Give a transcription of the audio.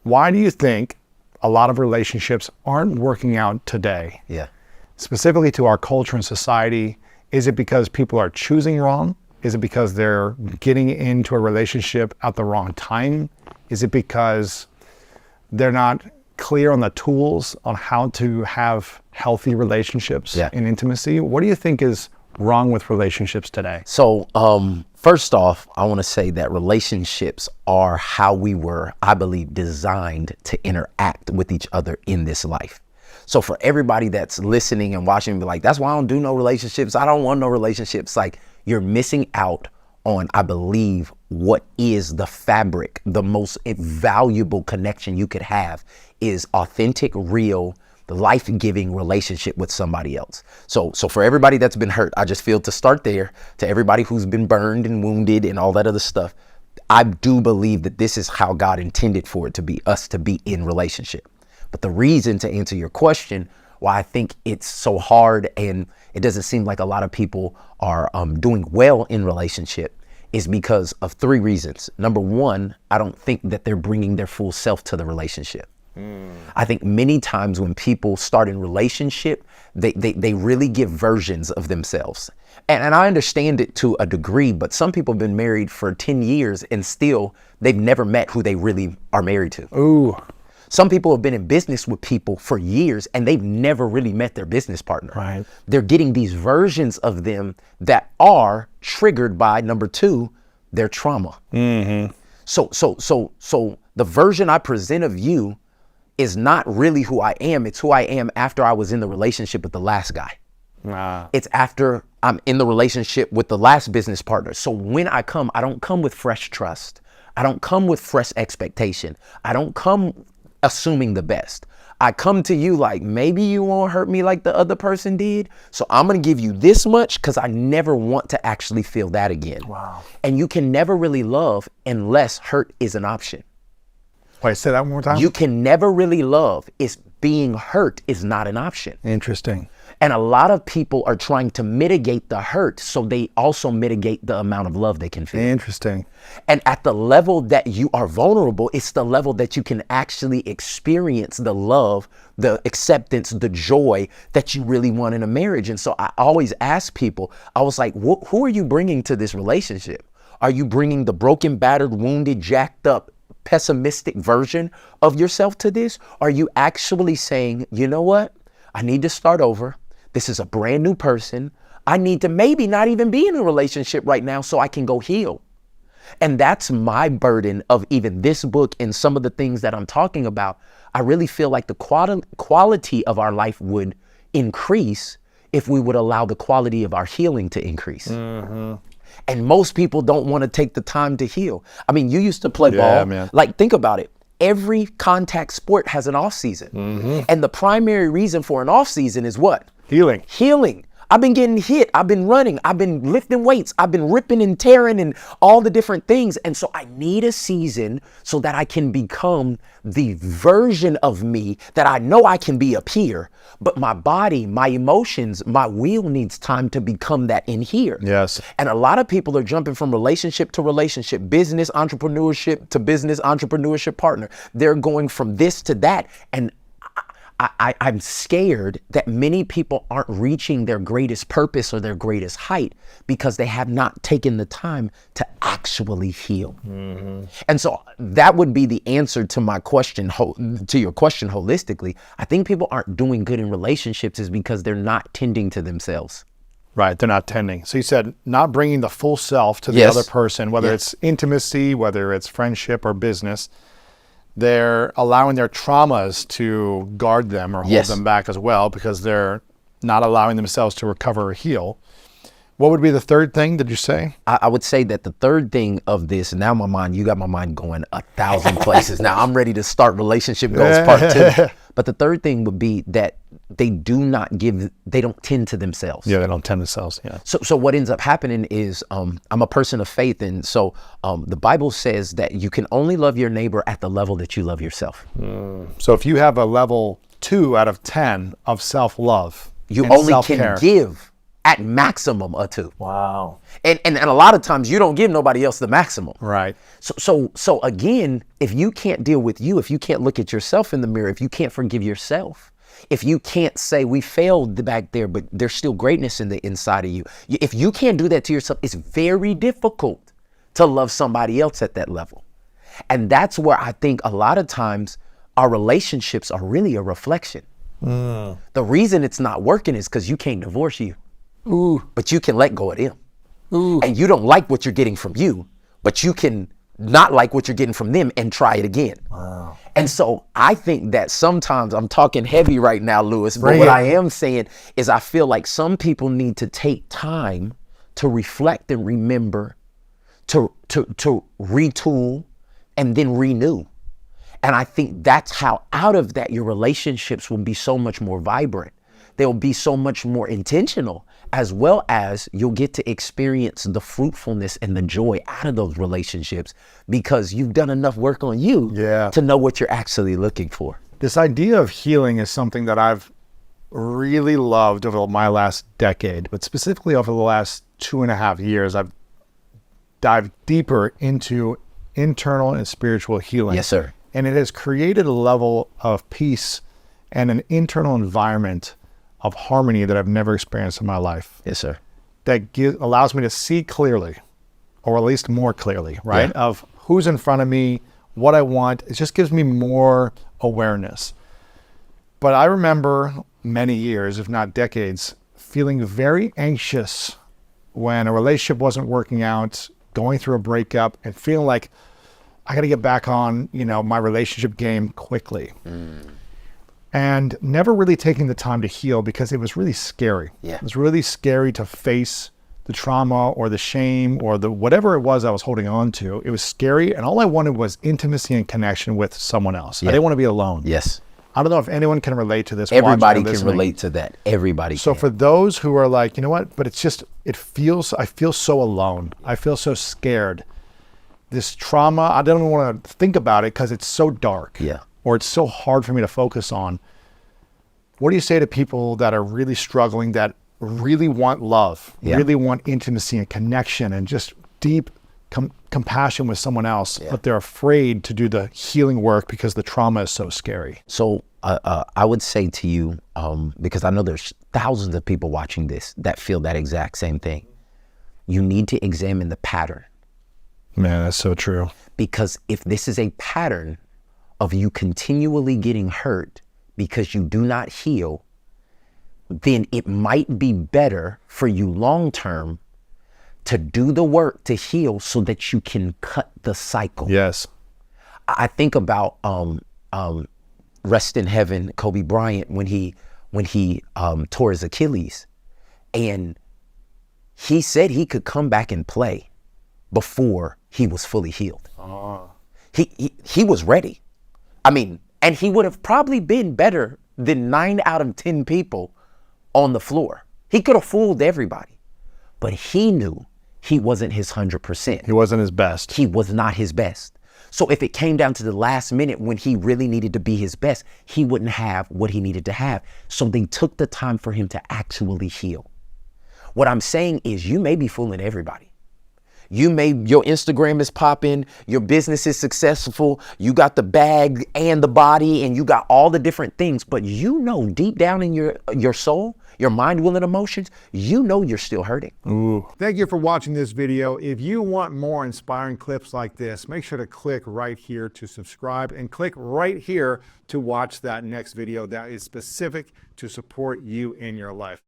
Why do you think a lot of relationships aren't working out today? Yeah. Specifically to our culture and society, is it because people are choosing wrong? Is it because they're getting into a relationship at the wrong time? Is it because they're not clear on the tools on how to have healthy relationships and intimacy? What do you think is wrong with relationships today? So, first off, I want to say that relationships are how we were, I believe, designed to interact with each other in this life. So for everybody that's listening and watching and be like, that's why I don't do no relationships. I don't want no relationships. Like, you're missing out on, I believe, what is the fabric, the most valuable connection you could have is authentic, real, life-giving relationship with somebody else. So for everybody that's been hurt, I just feel to start there, to everybody who's been burned and wounded and all that other stuff, I do believe that this is how God intended for it to be, us to be in relationship. But the reason, to answer your question, why I think it's so hard and it doesn't seem like a lot of people are doing well in relationship is because of three reasons. Number one, I don't think that they're bringing their full self to the relationship. I think many times when people start in relationship, they really give versions of themselves. And I understand it to a degree, but some people have been married for 10 years and still they've never met who they really are married to. Ooh. Some people have been in business with people for years and they've never really met their business partner. Right. They're getting these versions of them that are triggered by, number two, their trauma. Mm-hmm. So the version I present of you is not really who I am. It's who I am after I was in the relationship with the last guy. It's after I'm in the relationship with the last business partner. So when I come, I don't come with fresh trust. I don't come with fresh expectation. I don't come assuming the best. I come to you like, maybe you won't hurt me like the other person did. So I'm going to give you this much because I never want to actually feel that again. Wow. And you can never really love unless hurt is an option. Wait, say that one more time. You can never really love if being hurt is not an option. Interesting. And a lot of people are trying to mitigate the hurt so they also mitigate the amount of love they can feel. Interesting. And at the level that you are vulnerable, it's the level that you can actually experience the love, the acceptance, the joy that you really want in a marriage. And so I always ask people, I was like, who are you bringing to this relationship? Are you bringing the broken, battered, wounded, jacked up, pessimistic version of yourself to this? Are you actually saying, you know what? I need to start over. This is a brand new person. I need to maybe not even be in a relationship right now so I can go heal. And that's my burden of even this book and some of the things that I'm talking about. I really feel like the quality of our life would increase if we would allow the quality of our healing to increase. Mm-hmm. And most people don't want to take the time to heal. I mean, you used to play ball. Man. Like, think about it. Every contact sport has an off season. Mm-hmm. And the primary reason for an off season is what? Healing. Healing. I've been getting hit. I've been running. I've been lifting weights. I've been ripping and tearing and all the different things. And so I need a season so that I can become the version of me that I know I can be up here. But my body, my emotions, my will needs time to become that in here. Yes. And a lot of people are jumping from relationship to relationship, business entrepreneurship to business entrepreneurship partner. They're going from this to that. And I'm scared that many people aren't reaching their greatest purpose or their greatest height because they have not taken the time to actually heal. Mm-hmm. And so that would be the answer to my question, to your question holistically. I think people aren't doing good in relationships is because they're not tending to themselves. Right, they're not tending. So you said not bringing the full self to the other person, whether it's intimacy, whether it's friendship or business. They're allowing their traumas to guard them or hold them back as well because they're not allowing themselves to recover or heal. What would be the third thing, did you say? I would say that the third thing of this, now you got my mind going 1,000 places. Now I'm ready to start relationship goals part 2. But the third thing would be that they don't tend to themselves. Yeah, they don't tend to themselves, yeah. So what ends up happening is I'm a person of faith. And so the Bible says that you can only love your neighbor at the level that you love yourself. So if you have a level 2 out of 10 of self-love, you only can give At maximum a 2. Wow. And a lot of times you don't give nobody else the maximum. Right. So again, if you can't deal with you, if you can't look at yourself in the mirror, if you can't forgive yourself, if you can't say we failed back there, but there's still greatness in the inside of you. If you can't do that to yourself, it's very difficult to love somebody else at that level. And that's where I think a lot of times our relationships are really a reflection. The reason it's not working is because you can't divorce you. Ooh. But you can let go of them. Ooh. And you don't like what you're getting from you, but you can not like what you're getting from them and try it again. Wow. And so I think that sometimes, I'm talking heavy right now, Lewis, but Bring what it. I am saying is I feel like some people need to take time to reflect and remember, to retool and then renew. And I think that's how out of that your relationships will be so much more vibrant. They'll be so much more intentional, as well as you'll get to experience the fruitfulness and the joy out of those relationships because you've done enough work on you to know what you're actually looking for. This idea of healing is something that I've really loved over my last decade, but specifically over the last 2.5 years, I've dived deeper into internal and spiritual healing. Yes, sir. And it has created a level of peace and an internal environment of harmony that I've never experienced in my life. Yes, sir. That allows me to see clearly, or at least more clearly, right? Yeah. Of who's in front of me, what I want. It just gives me more awareness. But I remember many years, if not decades, feeling very anxious when a relationship wasn't working out, going through a breakup, and feeling like I got to get back on, my relationship game quickly. And never really taking the time to heal because it was really scary. Yeah. It was really scary to face the trauma or the shame or the whatever it was I was holding on to. It was scary, and all I wanted was intimacy and connection with someone else. I didn't want to be alone. Yes. I don't know if anyone can relate to this. Everybody watching or can listening. relate to that. Everybody So can. for those who are like, you know what, but I feel so alone. I feel so scared. This trauma, I don't even want to think about it because it's so dark. Yeah. Or it's so hard for me to focus on. What do you say to people that are really struggling, that really want love, really want intimacy and connection and just deep compassion with someone else, but they're afraid to do the healing work because the trauma is so scary? So I would say to you, because I know there's thousands of people watching this that feel that exact same thing, you need to examine the pattern. Man, that's so true. Because if this is a pattern of you continually getting hurt because you do not heal, then it might be better for you long term to do the work to heal so that you can cut the cycle. Yes. I think about rest in heaven, Kobe Bryant, when he tore his Achilles, and he said he could come back and play before he was fully healed. He was ready. I mean, and he would have probably been better than 9 out of 10 people on the floor. He could have fooled everybody, but he knew he wasn't his 100%. He wasn't his best. He was not his best. So if it came down to the last minute when he really needed to be his best, he wouldn't have what he needed to have. So they took the time for him to actually heal. What I'm saying is you may be fooling everybody. Your Instagram is popping, your business is successful, you got the bag and the body and you got all the different things, but you know deep down in your soul, your mind, will, and emotions, you know you're still hurting. Ooh. Thank you for watching this video. If you want more inspiring clips like this, make sure to click right here to subscribe and click right here to watch that next video that is specific to support you in your life.